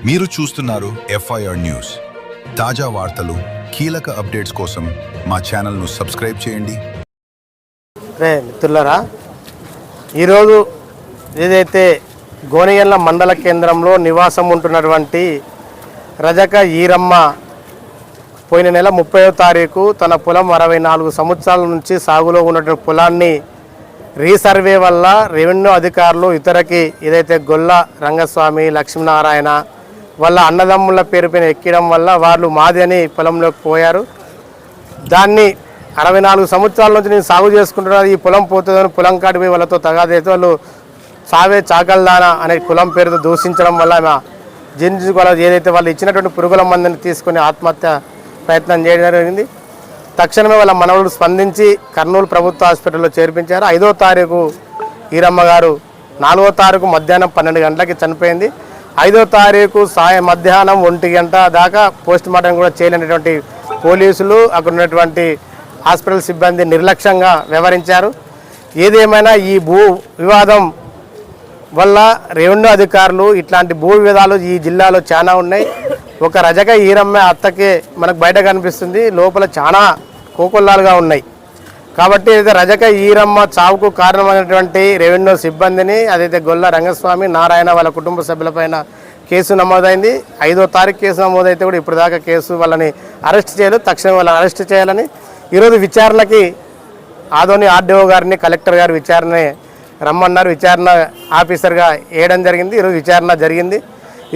మీరు చూస్తున్నారు FIR news. తాజా వార్తలు, కీలక అప్డేట్స్ కోసం మా ఛానల్ను సబ్స్క్రైబ్ చేయండి. మిత్రులారా, ఈరోజు ఏదైతే గోనెగండ్ల మండల కేంద్రంలో నివాసం ఉంటున్నటువంటి రజక ఈరమ్మ పోయిన నెల 30వ తారీఖు తన పొలం 64 సంవత్సరాల నుంచి సాగులో ఉన్నటువంటి పొలాన్ని రీసర్వే వల్ల రెవెన్యూ అధికారులు ఇతరకి ఏదైతే గొల్ల రంగస్వామి, లక్ష్మీనారాయణ వాళ్ళ అన్నదమ్ముల పేరు పైన ఎక్కడం వల్ల వాళ్ళు మాది అని పొలంలోకి పోయారు. దాన్ని 64 సంవత్సరాల నుంచి నేను సాగు చేసుకుంటున్నాను, ఈ పొలం పోతుందని పొలం కాడికి పోయి వాళ్ళతో తగాదైతే వాళ్ళు సావే చాకల్దానా అనే కులం పేరుతో దూషించడం వల్ల ఏదైతే వాళ్ళు ఇచ్చినటువంటి పురుగుల మందుని తీసుకుని ఆత్మహత్య ప్రయత్నం చేయడం జరిగింది. తక్షణమే వాళ్ళ మనవలు స్పందించి కర్నూలు ప్రభుత్వ హాస్పిటల్లో చేర్పించారు. 5వ తారీఖు ఈరమ్మ గారు 4వ తారీఖు మధ్యాహ్నం 12 గంటలకి చనిపోయింది. 5వ తారీఖు మధ్యాహ్నం 1 గంట దాకా పోస్ట్ మార్టం కూడా చేయలేనటువంటి పోలీసులు, అక్కడ ఉన్నటువంటి హాస్పిటల్ సిబ్బంది నిర్లక్ష్యంగా వ్యవహరించారు. ఏదేమైనా ఈ భూ వివాదం వల్ల రెవెన్యూ అధికారులు ఇట్లాంటి భూ వివాదాలు ఈ జిల్లాలో చాలా ఉన్నాయి. ఒక రజక ఈరమ్మ అత్తకే మనకు బయట కనిపిస్తుంది, లోపల చాలా కోకొల్లాలుగా ఉన్నాయి. కాబట్టి అయితే రజక ఈరమ్మ చావుకు కారణమైనటువంటి రెవెన్యూ సిబ్బందిని, అదైతే గొల్ల రంగస్వామి, నారాయణ వాళ్ళ కుటుంబ సభ్యులపైన కేసు నమోదైంది. 5వ తారీఖు కేసు నమోదైతే కూడా ఇప్పుడు దాకా కేసు వాళ్ళని అరెస్ట్ చేయలేదు. తక్షణం వాళ్ళని అరెస్ట్ చేయాలని ఈరోజు విచారణకి ఆదోని ఆర్డీఓ గారిని, కలెక్టర్ గారు విచారణ రమ్మన్నారు. విచారణ ఆఫీసర్గా వేయడం జరిగింది. ఈరోజు విచారణ జరిగింది.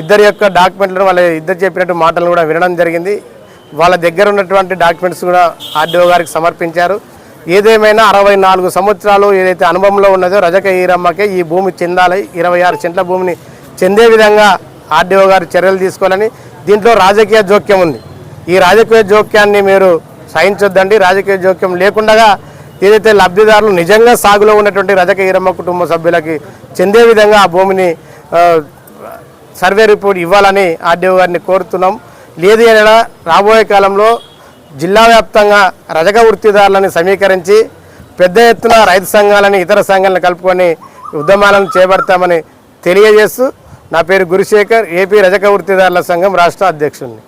ఇద్దరి యొక్క డాక్యుమెంట్లను వాళ్ళ ఇద్దరు చెప్పినట్టు మాటలను కూడా వినడం జరిగింది. వాళ్ళ దగ్గర ఉన్నటువంటి డాక్యుమెంట్స్ కూడా ఆర్డీఓ గారికి సమర్పించారు. ఏదేమైనా 64 సంవత్సరాలు ఏదైతే అనుభవంలో ఉన్నదో రజక ఈరమ్మకే ఈ భూమి చెందాలి, 26 సెంట్ల భూమిని చెందే విధంగా ఆర్డీఓ గారు చర్యలు తీసుకోవాలని. దీంట్లో రాజకీయ జోక్యం ఉంది. ఈ రాజకీయ జోక్యాన్ని మీరు సహించొద్దండి. రాజకీయ జోక్యం లేకుండా ఏదైతే లబ్ధిదారులు నిజంగా సాగులో ఉన్నటువంటి రజక ఈరమ్మ కుటుంబ సభ్యులకి చెందే విధంగా ఆ భూమిని సర్వే రిపోర్ట్ ఇవ్వాలని ఆర్డీఓ గారిని కోరుతున్నాం. లేదు అనగా రాబోయే కాలంలో జిల్లా వ్యాప్తంగా రజక వృత్తిదారులను సమీకరించి పెద్ద ఎత్తున రైతు సంఘాలని, ఇతర సంఘాలను కలుపుకొని ఉద్యమాలను చేపడతామని తెలియజేస్తూ, నా పేరు గురుశేఖర్, ఏపీ రజక వృత్తిదారుల సంఘం రాష్ట్ర అధ్యక్షుడిని.